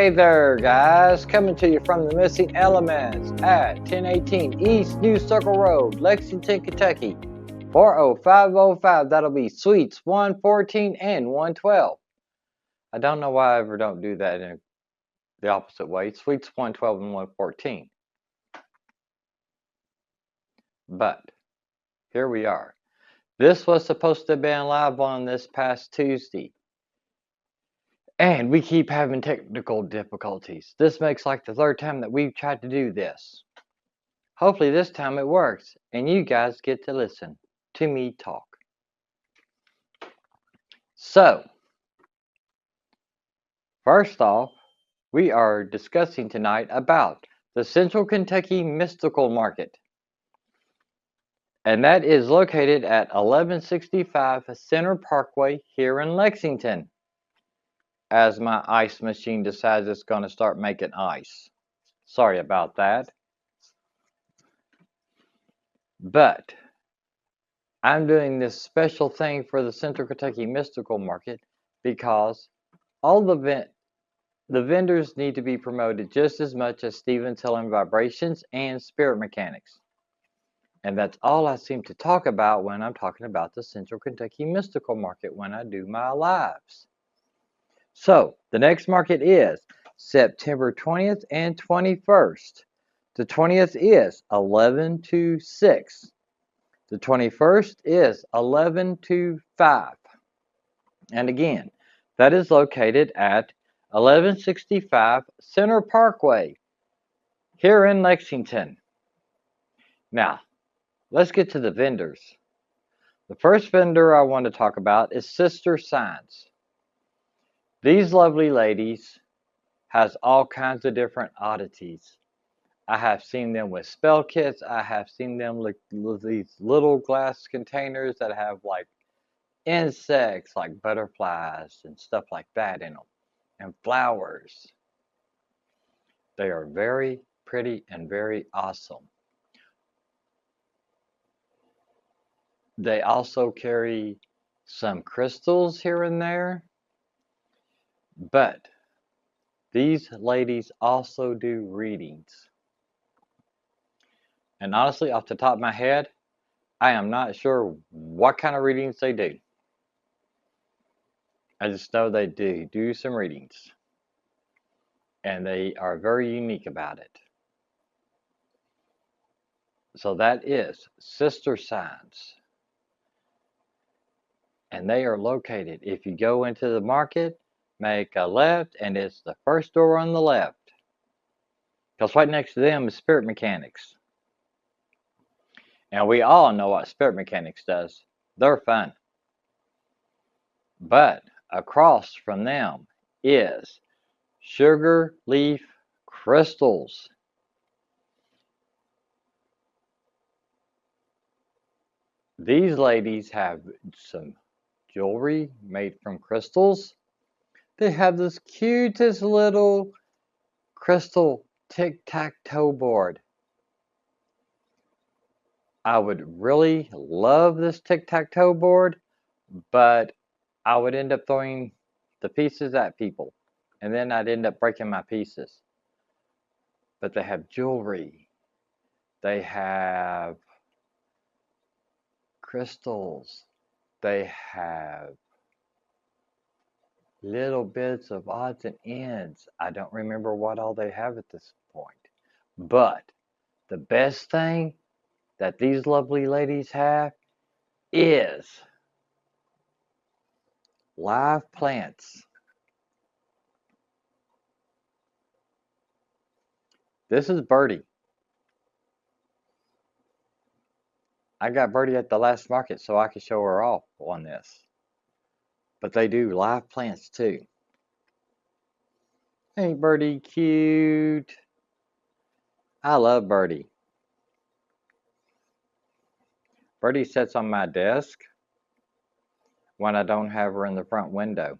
Hey there, guys. Coming to you from the Missing Elements at 1018 East New Circle Road, Lexington, Kentucky. 40505. That'll be Suites 114 and 112. I don't know why I ever don't do that in the opposite way. Suites 112 and 114. But here we are. This was supposed to have been live on this past Tuesday. And we keep having technical difficulties. This makes like the third time that we've tried to do this. Hopefully this time it works and you guys get to listen to me talk. So, first off, we are discussing tonight about the Central Kentucky Mystical Market. And that is located at 1165 Center Parkway here in Lexington. As my ice machine decides it's going to start making ice. Sorry about that. But I'm doing this special thing for the Central Kentucky Mystical Market because all the vendors need to be promoted just as much as Stephen's Healing Vibrations and Spirit Mechanics. And that's all I seem to talk about when I'm talking about the Central Kentucky Mystical Market when I do my lives. So, the next market is September 20th and 21st. The 20th is 11 to 6. The 21st is 11 to 5. And again, that is located at 1165 Center Parkway here in Lexington. Now, let's get to the vendors. The first vendor I want to talk about is Sister Signs. These lovely ladies has all kinds of different oddities. I have seen them with spell kits. I have seen them with these little glass containers that have like insects like butterflies and stuff like that in them, and flowers. They are very pretty and very awesome. They also carry some crystals here and there, but these ladies also do readings. And honestly, off the top of my head, I am not sure what kind of readings they do. I just know they do some readings. And they are very unique about it. So that is Sister Signs. And they are located, if you go into the market, make a left, and it's the first door on the left. Because right next to them is Spirit Mechanics. And we all know what Spirit Mechanics does. They're fun. But across from them is Sugar Leaf Crystals. These ladies have some jewelry made from crystals. They have this cutest little crystal tic-tac-toe board. I would really love this tic-tac-toe board, but I would end up throwing the pieces at people, and then I'd end up breaking my pieces. But they have jewelry. They have crystals. They have little bits of odds and ends. I don't remember what all they have at this point. But the best thing that these lovely ladies have is live plants. This is Birdie. I got Birdie at the last market so I could show her off on this. But they do live plants too. Ain't Birdie cute? I love Birdie. Birdie sits on my desk when I don't have her in the front window.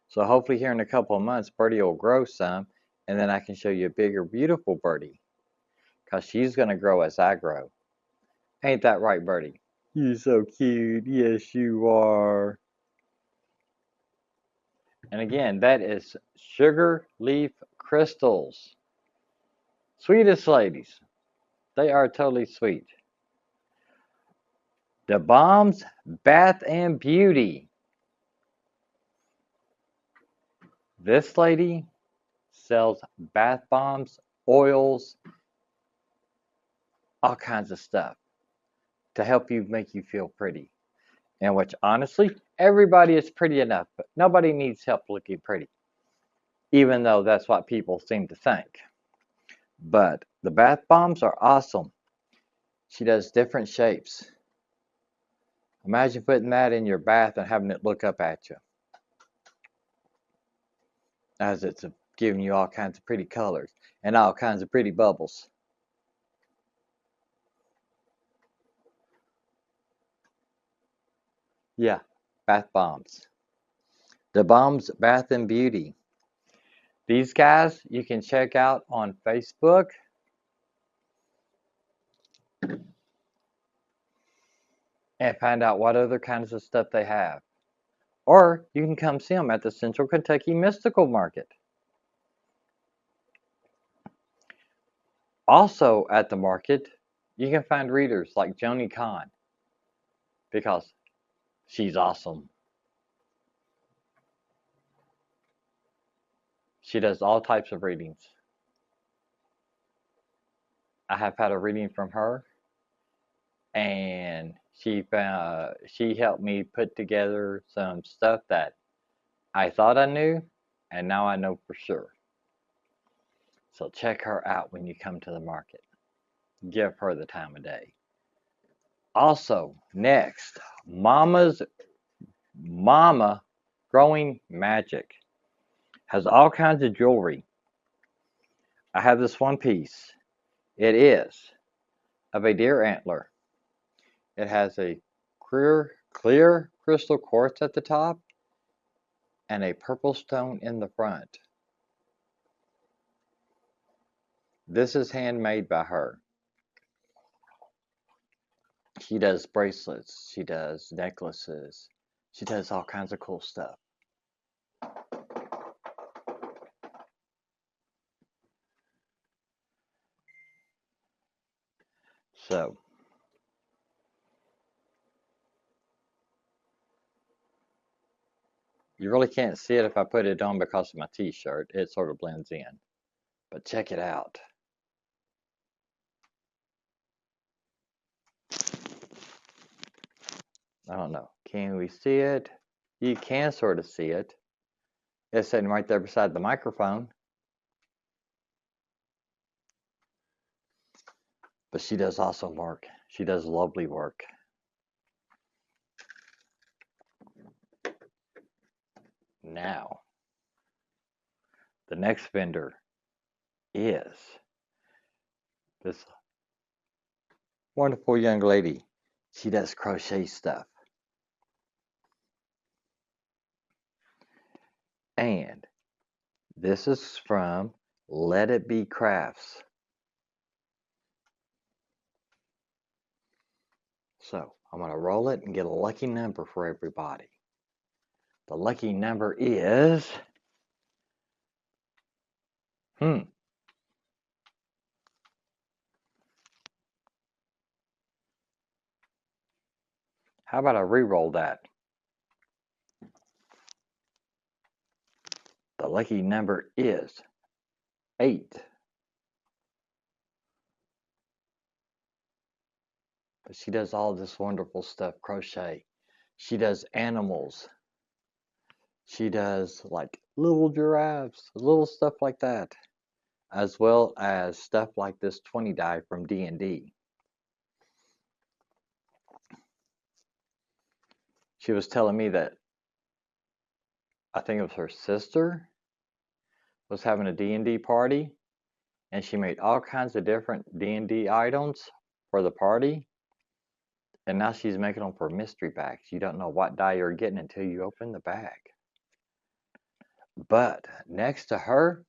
So hopefully here in a couple of months, Birdie will grow some, and then I can show you a bigger, beautiful Birdie. Because she's going to grow as I grow. Ain't that right, Birdie? You're so cute. Yes, you are. And again, that is sugar leaf crystals. Sweetest ladies. They are totally sweet. The Bombs Bath and Beauty. This lady sells bath bombs, oils, all kinds of stuff to help you make you feel pretty. And which honestly, everybody is pretty enough, but nobody needs help looking pretty, even though that's what people seem to think. But the bath bombs are awesome. She does different shapes. Imagine putting that in your bath and having it look up at you as it's giving you all kinds of pretty colors and all kinds of pretty bubbles. Yeah, bath bombs. The Bombs Bath and Beauty. These guys you can check out on Facebook and find out what other kinds of stuff they have. Or you can come see them at the Central Kentucky Mystical Market. Also at the market, you can find readers like Joni Kahn because she's awesome. She does all types of readings. I have had a reading from her, and she helped me put together some stuff that I thought I knew, and now I know for sure. So check her out when you come to the market. Give her the time of day. Also, next, Mama Growing Magic has all kinds of jewelry. I have this one piece. It is of a deer antler. It has a clear crystal quartz at the top and a purple stone in the front. This is handmade by her. She does bracelets, she does necklaces, she does all kinds of cool stuff. So, you really can't see it if I put it on because of my t-shirt. It sort of blends in. But check it out. I don't know. Can we see it? You can sort of see it. It's sitting right there beside the microphone. But she does awesome work. She does lovely work. Now, the next vendor is this wonderful young lady. She does crochet stuff. And this is from Let It Be Crafts. So I'm going to roll it and get a lucky number for everybody. The lucky number is, how about I re-roll that? The lucky number is 8. But she does all this wonderful stuff, crochet. She does animals. She does like little giraffes, little stuff like that, as well as stuff like this 20 die from D&D. She was telling me that I think it was her sister was having a D&D party, and she made all kinds of different D&D items for the party, and now she's making them for mystery bags. You don't know what die you're getting until you open the bag. But next to her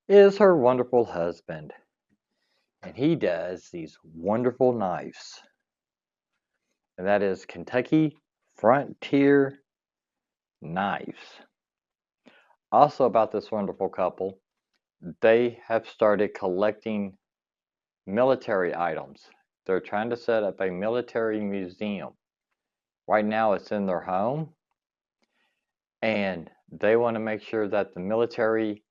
is her wonderful husband, and he does these wonderful knives. and that is Kentucky Frontier Knives. Also about this wonderful couple, they have started collecting military items. They're trying to set up a military museum. Right now it's in their home, and they want to make sure that the military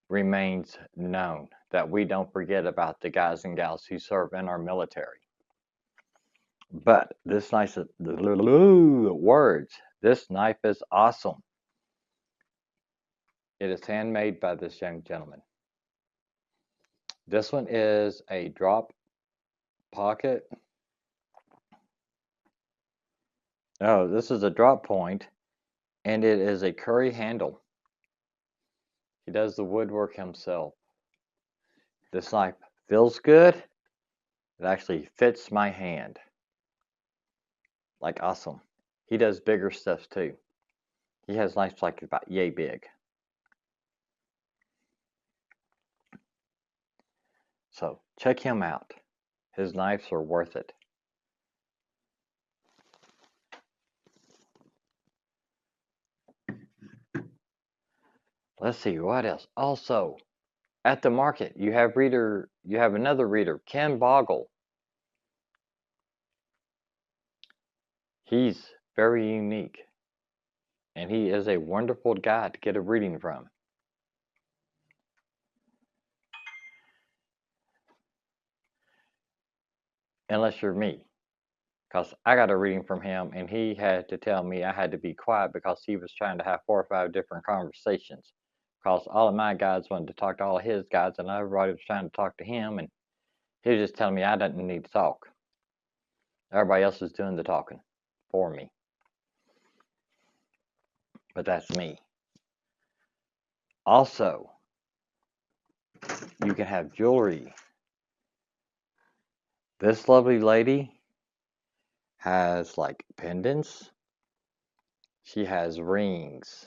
remains known, that we don't forget about the guys and gals who serve in our military. But this knife is, words, this knife is awesome. It is handmade by this young gentleman. This one is a drop pocket. Oh, this is a drop point, and it is a curry handle. He does the woodwork himself. This knife feels good. It actually fits my hand. Like awesome. He does bigger stuff too. He has knives like about yay big. So check him out. His knives are worth it. Let's see what else. Also, at the market, you have another reader, Ken Boggle. He's very unique, and he is a wonderful guy to get a reading from. Unless you're me, because I got a reading from him, and he had to tell me I had to be quiet because he was trying to have 4 or 5 different conversations. Because all of my guides wanted to talk to all of his guides, and everybody was trying to talk to him, and he was just telling me I didn't need to talk. Everybody else is doing the talking for me. But that's me. Also, you can have jewelry. This lovely lady has like pendants. She has rings.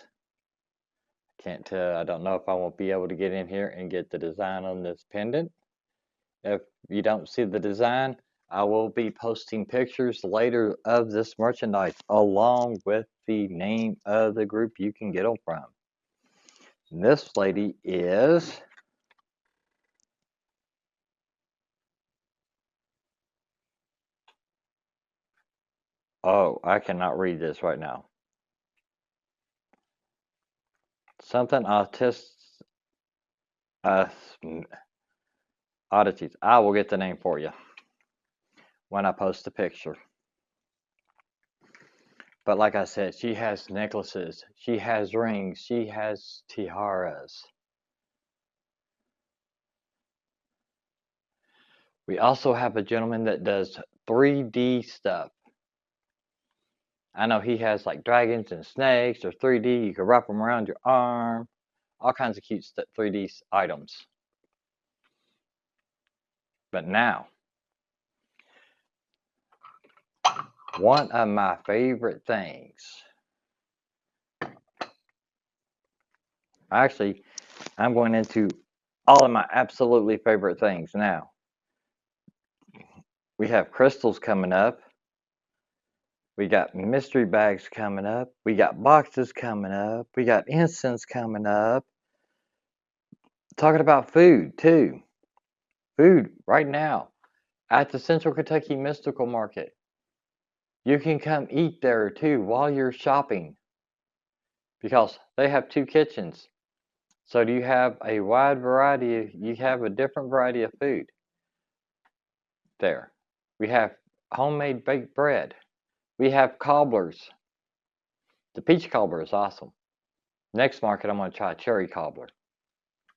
Can't tell. I don't know if I won't be able to get in here and get the design on this pendant. If you don't see the design, I will be posting pictures later of this merchandise along with the name of the group you can get them from. And this lady is I cannot read this right now. Something oddities. I will get the name for you when I post the picture. But like I said, she has necklaces, she has rings, she has tiaras. We also have a gentleman that does 3D stuff. I know he has like dragons and snakes or 3D. You can wrap them around your arm. All kinds of cute 3D items. But now, one of my favorite things. Actually, I'm going into all of my absolutely favorite things now. We have crystals coming up. We got mystery bags coming up. We got boxes coming up. We got incense coming up. Talking about food, too. Food right now at the Central Kentucky Mystical Market. You can come eat there, too, while you're shopping. Because they have 2 kitchens. So do you have a wide variety, you have a different variety of food there. We have homemade baked bread. We have cobblers. The peach cobbler is awesome. Next market, I'm going to try cherry cobbler.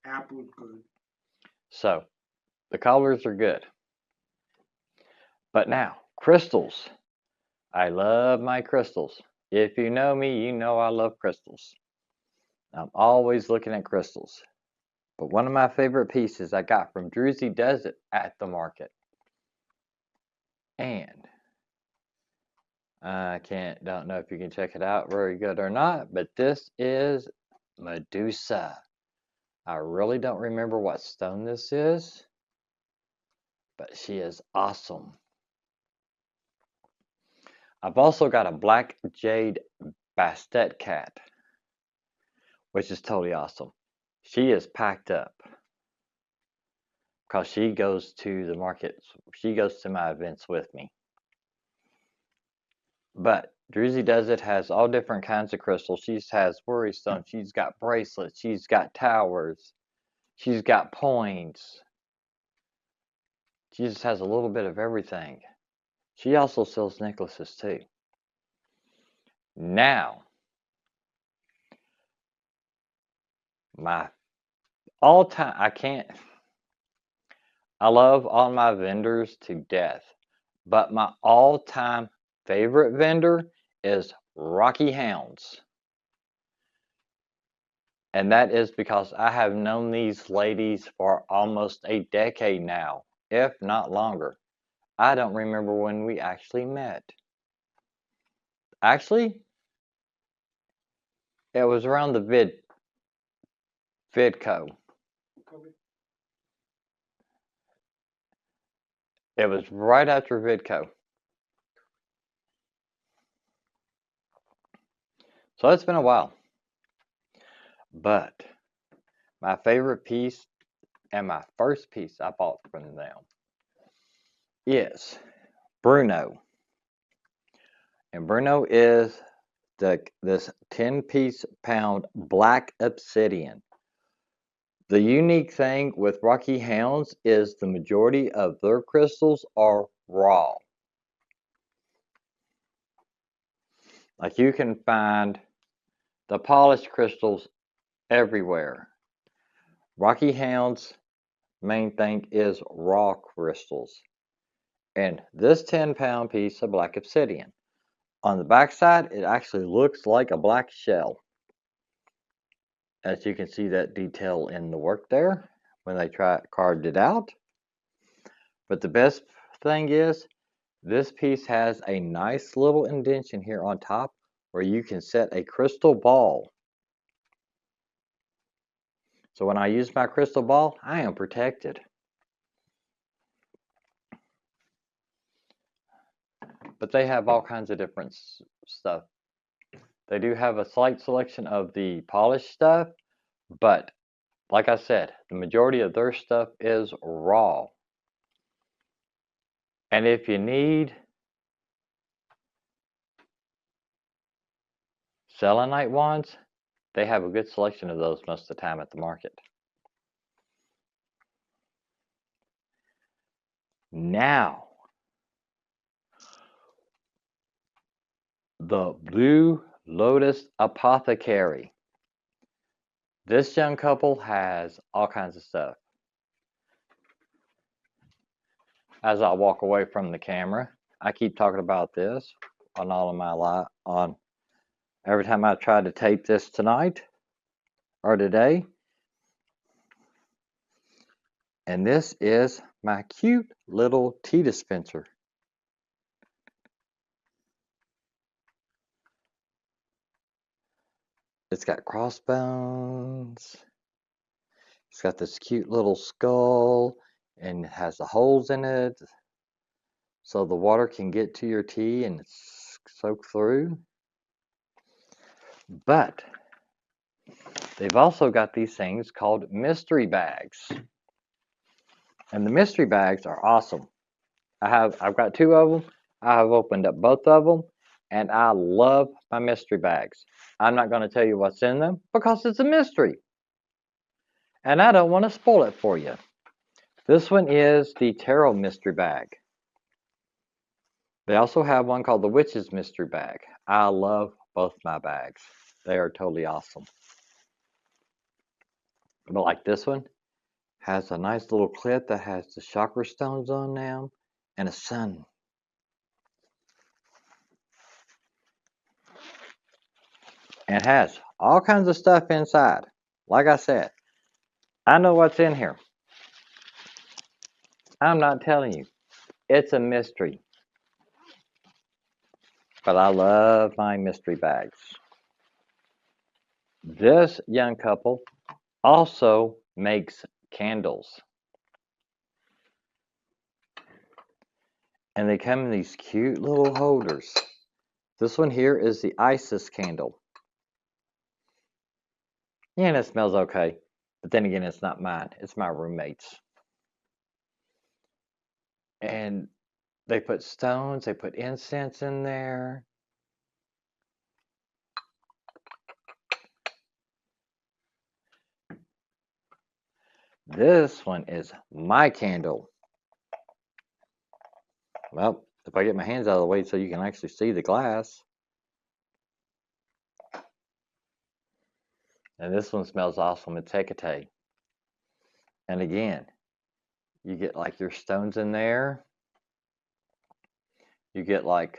Apple's good. So, the cobblers are good. But now, crystals. I love my crystals. If you know me, you know I love crystals. I'm always looking at crystals. But one of my favorite pieces I got from Druzy does it at the market. And I don't know if you can check it out very good or not, but this is Medusa. I really don't remember what stone this is, but she is awesome. I've also got a black jade bastet cat, which is totally awesome. She is packed up because she goes to the markets. She goes to my events with me. But Druzy Does It has all different kinds of crystals. She has worry stones. She's got bracelets. She's got towers. She's got points. She just has a little bit of everything. She also sells necklaces too. Now, my all-time, I love all my vendors to death, but my all-time favorite vendor is Rocky Hounds. And that is because I have known these ladies for almost a decade now, if not longer. I don't remember when we actually met. Actually, it was around the VidCo. It was right after VidCo. So it's been a while. But my favorite piece and my first piece I bought from them is Bruno. And Bruno is this 10-piece pound black obsidian. The unique thing with Rocky Hounds is the majority of their crystals are raw. Like you can find the polished crystals everywhere. Rocky Hounds' main thing is raw crystals. And this 10-pound piece of black obsidian. On the back side, it actually looks like a black shell. As you can see that detail in the work there when they carved it out. But the best thing is this piece has a nice little indentation here on top where you can set a crystal ball. So when I use my crystal ball, I am protected. But they have all kinds of different stuff. They do have a slight selection of the polished stuff, but like I said, the majority of their stuff is raw. And if you need selenite wands, they have a good selection of those most of the time at the market. Now, the Blue Lotus Apothecary. This young couple has all kinds of stuff. As I walk away from the camera, I keep talking about this on all of my every time I try to tape this tonight or today. And this is my cute little tea dispenser. It's got crossbones. It's got this cute little skull and it has the holes in it so the water can get to your tea and soak through. But they've also got these things called mystery bags. And the mystery bags are awesome. I've got 2 of them. I have opened up both of them and I love my mystery bags. I'm not going to tell you what's in them because it's a mystery. And I don't want to spoil it for you. This one is the Tarot mystery bag. They also have one called the Witch's mystery bag. I love both my bags. They are totally awesome. But like this one, has a nice little clip that has the chakra stones on them and a sun. And has all kinds of stuff inside. Like I said, I know what's in here. I'm not telling you. It's a mystery. But I love my mystery bags. This young couple also makes candles. And they come in these cute little holders. This one here is the Isis candle. Yeah, and it smells okay. But then again, it's not mine. It's my roommate's. And they put stones, they put incense in there. This one is my candle. Well, if I get my hands out of the way so you can actually see the glass. And this one smells awesome. It's Hecate. And again, you get like your stones in there. You get like,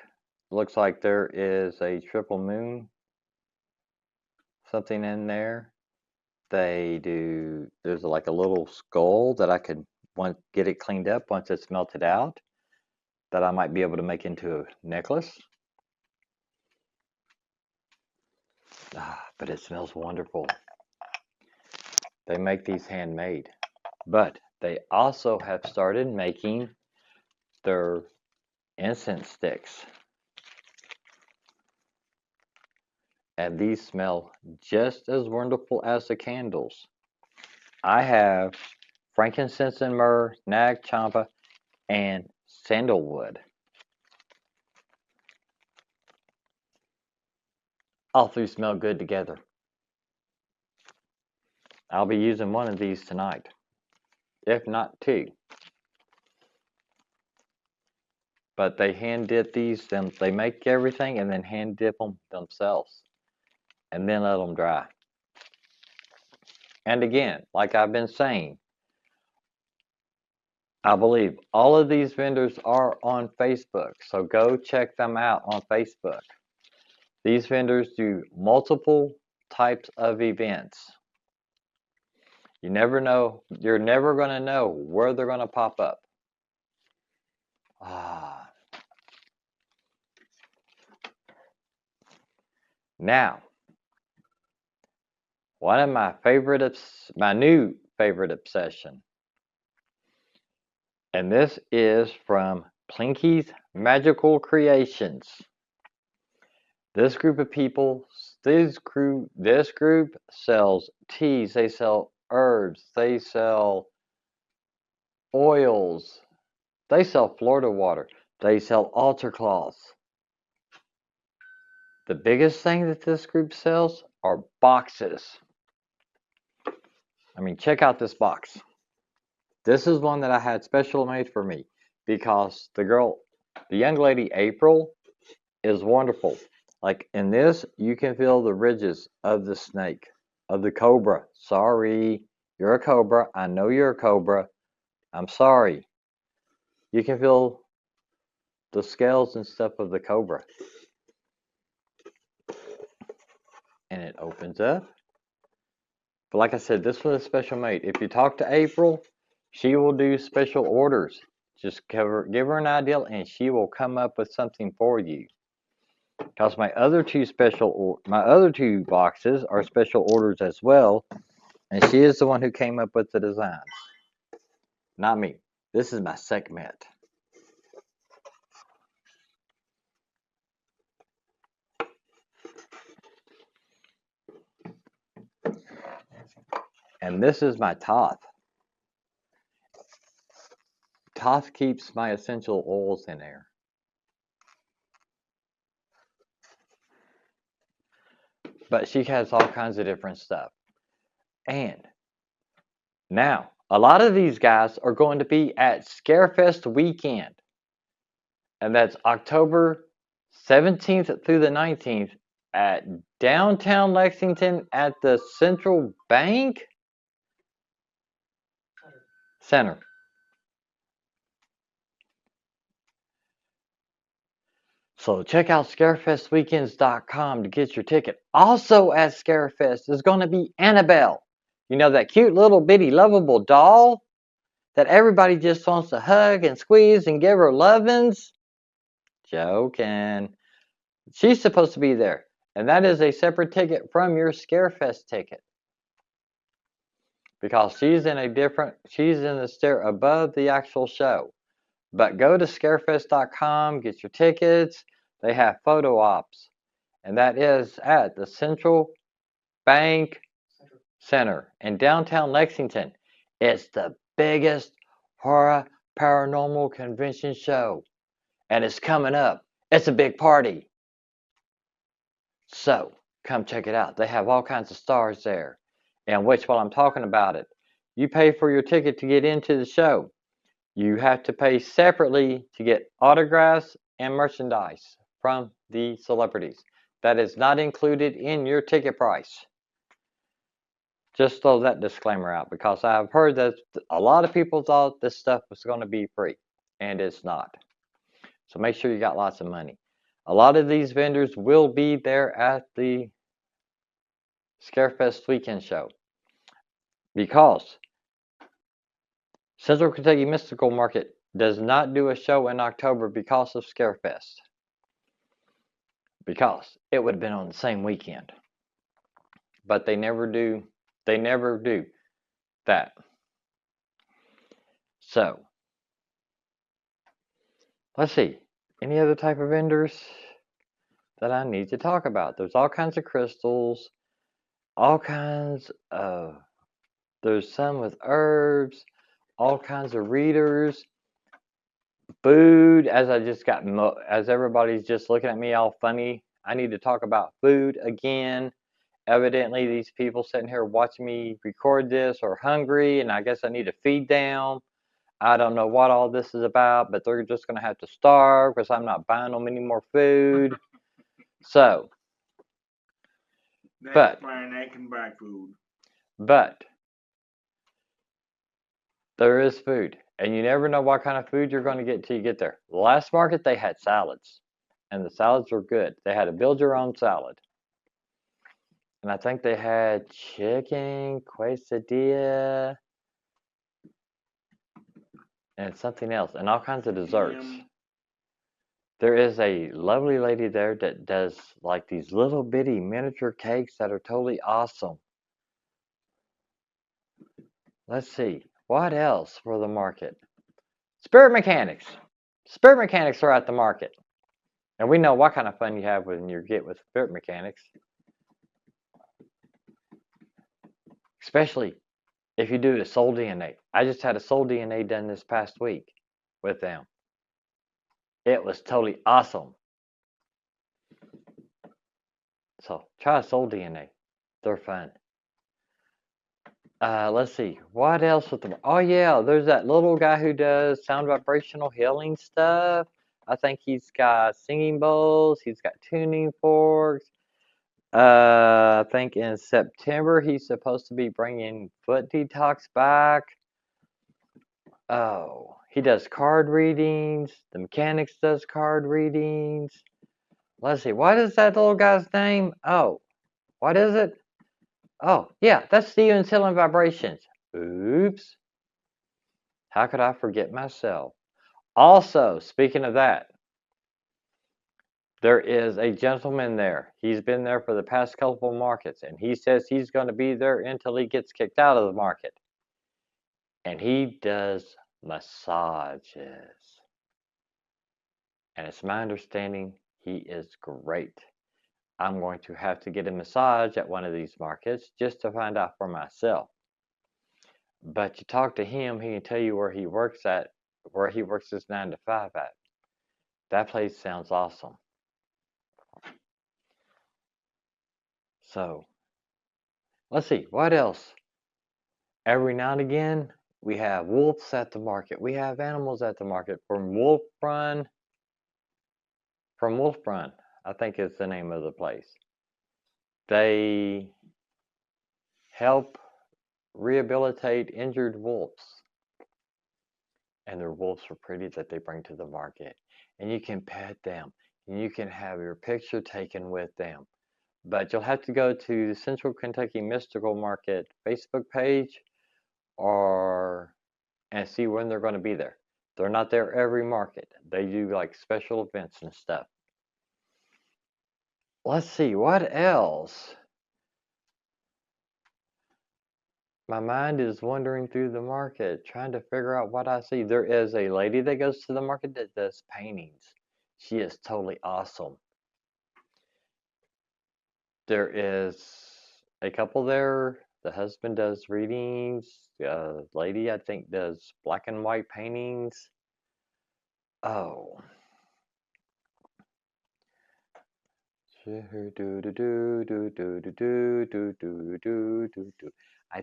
looks like there is a triple moon, something in there. There's like a little skull that I could get it cleaned up once it's melted out, that I might be able to make into a necklace. But it smells wonderful. They make these handmade, but they also have started making their incense sticks. And these smell just as wonderful as the candles. I have frankincense and myrrh, nag champa, and sandalwood. All three smell good together. I'll be using one of these tonight, if not two. But they hand dip these, they make everything and then hand dip them themselves and then let them dry. And again, like I've been saying, I believe all of these vendors are on Facebook, so go check them out on Facebook. These vendors do multiple types of events. You never know, you're never going to know where they're going to pop up. Now, one of my new favorite obsession, and this is from Plinky's Magical Creations. This group of people, this group sells teas, they sell herbs, they sell oils, they sell Florida water, they sell altar cloths. The biggest thing that this group sells are boxes. I mean, check out this box. This is one that I had special made for me because the young lady April is wonderful. Like in this, you can feel the ridges of the snake, of the cobra. Sorry, you're a cobra. I know you're a cobra. I'm sorry. You can feel the scales and stuff of the cobra. And it opens up. But like I said, this was a special made. If you talk to April, she will do special orders. Just give her an idea and she will come up with something for you. Because my other two boxes are special orders as well, and she is the one who came up with the designs, not me. This is my segment. And this is my Toth. Toth keeps my essential oils in there. But she has all kinds of different stuff. And now, a lot of these guys are going to be at Scarefest weekend. And that's October 17th through the 19th at downtown Lexington at the Central Bank Center. So check out scarefestweekends.com to get your ticket. Also at Scarefest is going to be Annabelle. You know, that cute little bitty lovable doll that everybody just wants to hug and squeeze and give her lovin's? Joking. She's supposed to be there. And that is a separate ticket from your Scarefest ticket. Because she's in the stair above the actual show. But go to scarefest.com, get your tickets. they have photo ops, and that is at the Central Bank Center in downtown Lexington. It's the biggest horror paranormal convention show, and it's coming up. It's a big party. So come check it out. They have all kinds of stars there. And which, while I'm talking about it, you pay for your ticket to get into the show. You have to pay separately to get autographs and merchandise from the celebrities. That is not included in your ticket price. Just throw that disclaimer out because I've heard that a lot of people thought this stuff was going to be free, and it's not. So make sure you got lots of money. A lot of these vendors will be there at the Scarefest weekend show because Central Kentucky Mystical Market does not do a show in October because of Scarefest. Because it would have been on the same weekend. But they never do that. So let's see. Any other type of vendors that I need to talk about? There's all kinds of crystals, all kinds of there's some with herbs, all kinds of readers, food. As everybody's just looking at me all funny, I need to talk about food again. Evidently, these people sitting here watching me record this are hungry, and I guess I need to feed them. I don't know what all this is about, but they're just going to have to starve because I'm not buying them any more food. So, That's fine. They can buy food. But there is food, and you never know what kind of food you're going to get till you get there. The last market, they had salads, and the salads were good. They had a build-your-own salad. And I think they had chicken, quesadilla, and something else, and all kinds of desserts. There is a lovely lady there that does like these little bitty miniature cakes that are totally awesome. Let's see, what else for the market? Spirit mechanics. Spirit mechanics are at the market. And we know what kind of fun you have when you get with spirit mechanics. Especially if you do the soul DNA. I just had a soul DNA done this past week with them. It was totally awesome. So try soul DNA. They're fun. Let's see. What else with them? Oh yeah, there's that little guy who does sound vibrational healing stuff. I think he's got singing bowls. He's got tuning forks. I think in September he's supposed to be bringing foot detox back. Oh, he does card readings. The mechanics does card readings. Let's see. What is that little guy's name? Oh, what is it? Oh, yeah, that's Steven's Healing Vibrations. Oops. How could I forget myself? Also, speaking of that, there is a gentleman there. He's been there for the past couple of markets, and he says he's going to be there until he gets kicked out of the market. And he does massages. And it's my understanding he is great. I'm going to have to get a massage at one of these markets just to find out for myself. But you talk to him, he can tell you where he works his 9 to 5 at. That place sounds awesome. So, let's see, what else? Every now and again, we have wolves at the market. We have animals at the market from Wolf Run. I think is the name of the place. They help rehabilitate injured wolves. And their wolves are pretty that they bring to the market. And you can pet them. And you can have your picture taken with them. But you'll have to go to the Central Kentucky Mystical Market Facebook page and see when they're going to be there. They're not there every market. They do like special events and stuff. Let's see, what else? My mind is wandering through the market, trying to figure out what I see. There is a lady that goes to the market that does paintings. She is totally awesome. There is a couple there. The husband does readings. The lady, I think, does black and white paintings. Oh. I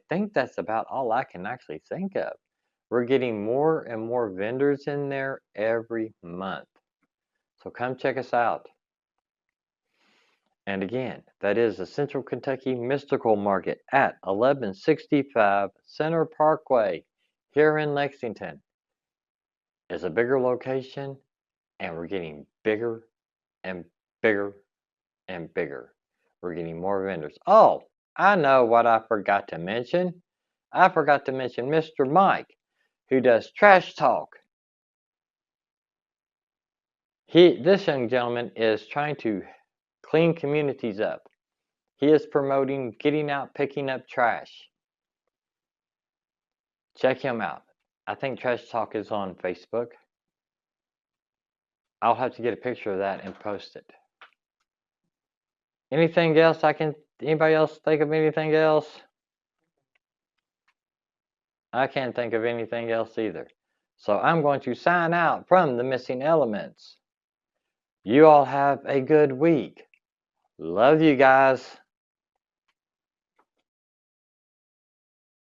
think that's about all I can actually think of. We're getting more and more vendors in there every month. So come check us out. And again, that is the Central Kentucky Mystical Market at 1165 Center Parkway here in Lexington. It's a bigger location, and we're getting bigger and bigger and bigger. We're getting more vendors. Oh, I know what I forgot to mention. I forgot to mention Mr. Mike, who does trash talk. This young gentleman is trying to clean communities up. He is promoting getting out, picking up trash. Check him out. I think Trash Talk is on Facebook. I'll have to get a picture of that and post it. Anything else anybody else think of anything else? I can't think of anything else either. So I'm going to sign out from the Missing Elements. You all have a good week. Love you guys.